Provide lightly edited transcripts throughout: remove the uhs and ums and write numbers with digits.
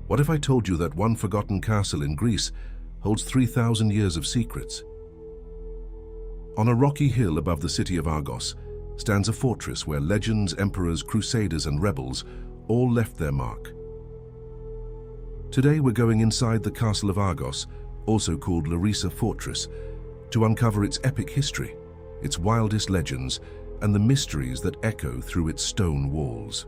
What if I told you that one forgotten castle in Greece holds 3,000 years of secrets? On a rocky hill above the city of Argos stands a fortress where legends, emperors, crusaders, and rebels all left their mark. Today we're going inside the Castle of Argos, also called Larisa Fortress, to uncover its epic history, its wildest legends, and the mysteries that echo through its stone walls.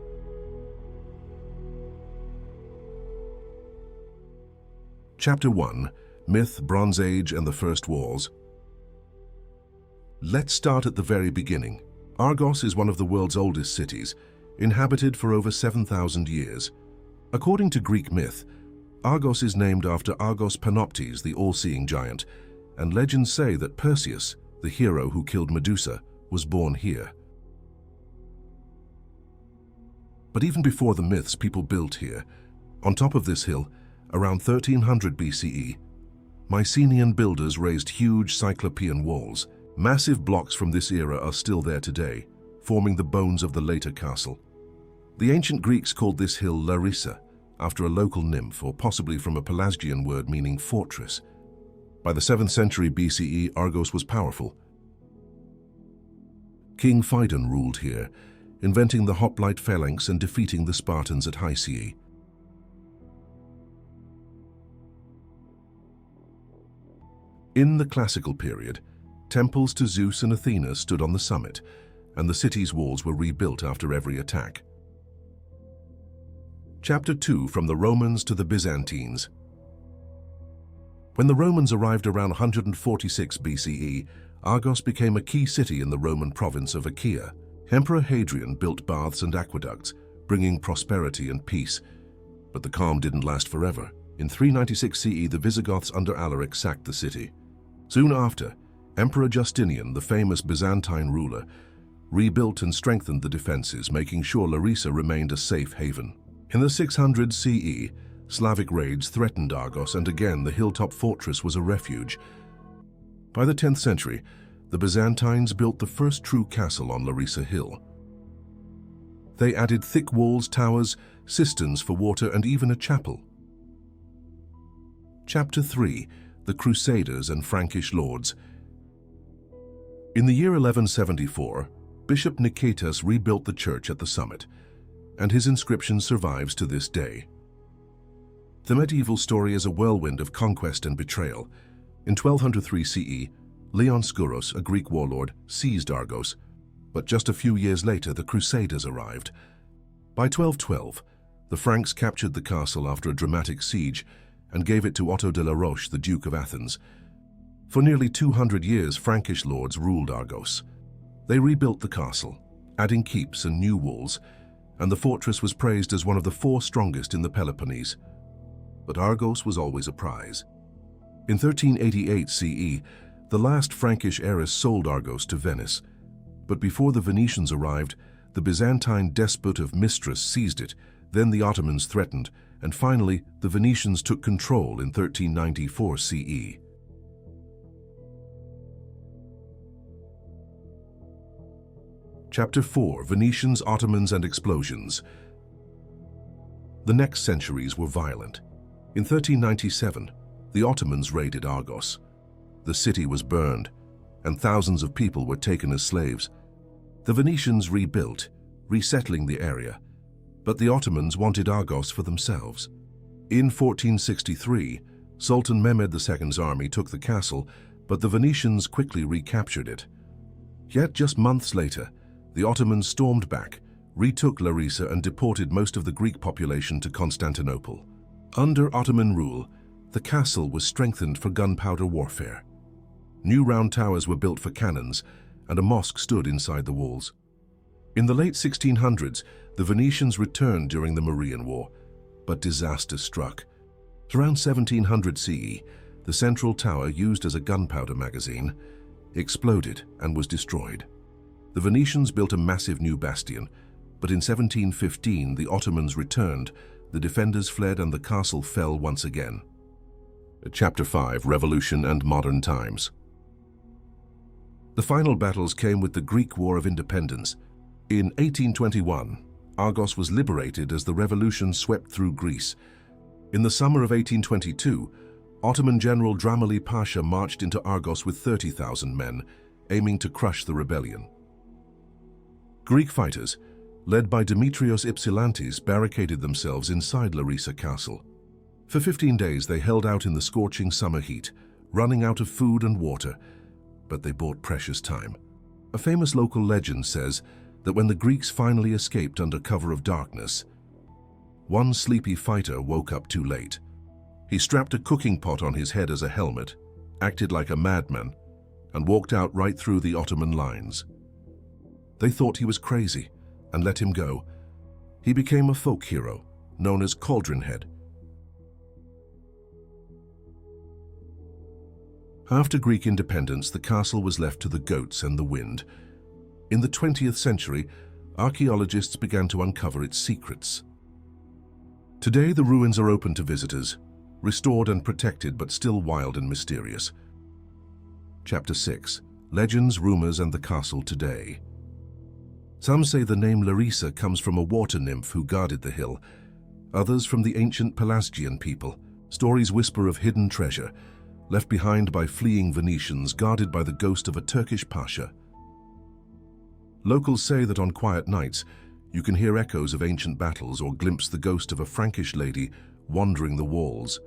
Chapter 1: Myth, Bronze Age, and the First Wars. Let's start at the very beginning. Argos is one of the world's oldest cities, inhabited for over 7,000 years. According to Greek myth, Argos is named after Argos Panoptes, the all-seeing giant, and legends say that Perseus, the hero who killed Medusa, was born here. But even before the myths, people built here. On top of this hill, around 1300 BCE, Mycenaean builders raised huge Cyclopean walls. Massive blocks from this era are still there today, forming the bones of the later castle. The ancient Greeks called this hill Larisa, after a local nymph, or possibly from a Pelasgian word meaning fortress. By the 7th century BCE, Argos was powerful. King Phidon ruled here, inventing the hoplite phalanx and defeating the Spartans at Hyceae. In the classical period, temples to Zeus and Athena stood on the summit, and the city's walls were rebuilt after every attack. Chapter 2: From the Romans to the Byzantines. When the Romans arrived around 146 BCE, Argos became a key city in the Roman province of Achaia. Emperor Hadrian built baths and aqueducts, bringing prosperity and peace. But the calm didn't last forever. In 396 CE, the Visigoths under Alaric sacked the city. Soon after, Emperor Justinian, the famous Byzantine ruler, rebuilt and strengthened the defenses, making sure Larisa remained a safe haven. In the 600s CE, Slavic raids threatened Argos, and again the hilltop fortress was a refuge. By the 10th century, the Byzantines built the first true castle on Larisa Hill. They added thick walls, towers, cisterns for water, and even a chapel. Chapter 3: The Crusaders and Frankish Lords. In the year 1174, Bishop Nicetas rebuilt the church at the summit, and his inscription survives to this day. The medieval story is a whirlwind of conquest and betrayal. In 1203 CE, Leon Skouros, a Greek warlord, seized Argos, but just a few years later the Crusaders arrived. By 1212, the Franks captured the castle after a dramatic siege and gave it to Otto de la Roche, the Duke of Athens. For nearly 200 years, Frankish lords ruled Argos. They rebuilt the castle, adding keeps and new walls, and the fortress was praised as one of the 4 strongest in the Peloponnese. But Argos was always a prize. In 1388 CE, the last Frankish heiress sold Argos to Venice. But before the Venetians arrived, the Byzantine despot of Mystras seized it, then the Ottomans threatened, and finally the Venetians took control in 1394 CE. Chapter 4: Venetians, Ottomans, and Explosions. The next centuries were violent. In 1397, the Ottomans raided Argos. The city was burned, and thousands of people were taken as slaves. The Venetians rebuilt, resettling the area, but the Ottomans wanted Argos for themselves. In 1463, Sultan Mehmed II's army took the castle, but the Venetians quickly recaptured it. Yet just months later, the Ottomans stormed back, retook Larisa, and deported most of the Greek population to Constantinople. Under Ottoman rule, the castle was strengthened for gunpowder warfare. New round towers were built for cannons, and a mosque stood inside the walls. In the late 1600s, the Venetians returned during the Marian War, but disaster struck. Around 1700 CE, the central tower, used as a gunpowder magazine, exploded and was destroyed. The Venetians built a massive new bastion, but in 1715 the Ottomans returned, the defenders fled, and the castle fell once again. Chapter 5: Revolution and Modern Times. The final battles came with the Greek War of Independence. In 1821, Argos was liberated as the revolution swept through Greece. In the summer of 1822, Ottoman General Dramali Pasha marched into Argos with 30,000 men, aiming to crush the rebellion. Greek fighters, led by Demetrios Ypsilantis, barricaded themselves inside Larisa Castle. For 15 days they held out in the scorching summer heat, running out of food and water, but they bought precious time. A famous local legend says that when the Greeks finally escaped under cover of darkness, one sleepy fighter woke up too late. He strapped a cooking pot on his head as a helmet, acted like a madman, and walked out right through the Ottoman lines. They thought he was crazy and let him go. He became a folk hero, known as Cauldron Head. After Greek independence, the castle was left to the goats and the wind. In the 20th century, archaeologists began to uncover its secrets. Today, the ruins are open to visitors, restored and protected, but still wild and mysterious. Chapter 6. Legends, Rumors, and the Castle Today. Some say the name Larisa comes from a water nymph who guarded the hill. Others from the ancient Pelasgian people. Stories whisper of hidden treasure, left behind by fleeing Venetians, guarded by the ghost of a Turkish pasha. Locals say that on quiet nights, you can hear echoes of ancient battles or glimpse the ghost of a Frankish lady wandering the walls.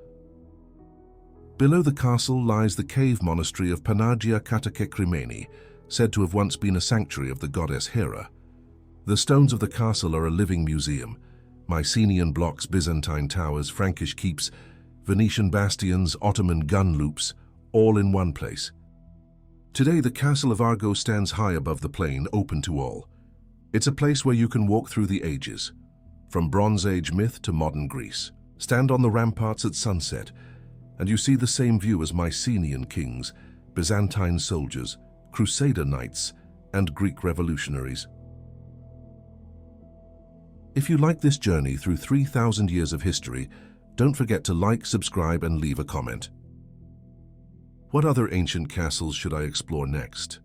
Below the castle lies the cave monastery of Panagia Katakekrimeni, said to have once been a sanctuary of the goddess Hera. The stones of the castle are a living museum. Mycenaean blocks, Byzantine towers, Frankish keeps, Venetian bastions, Ottoman gun loops, all in one place. Today, the Castle of Argos stands high above the plain, open to all. It's a place where you can walk through the ages, from Bronze Age myth to modern Greece. Stand on the ramparts at sunset, and you see the same view as Mycenaean kings, Byzantine soldiers, Crusader knights, and Greek revolutionaries. If you like this journey through 3,000 years of history, don't forget to like, subscribe, and leave a comment. What other ancient castles should I explore next?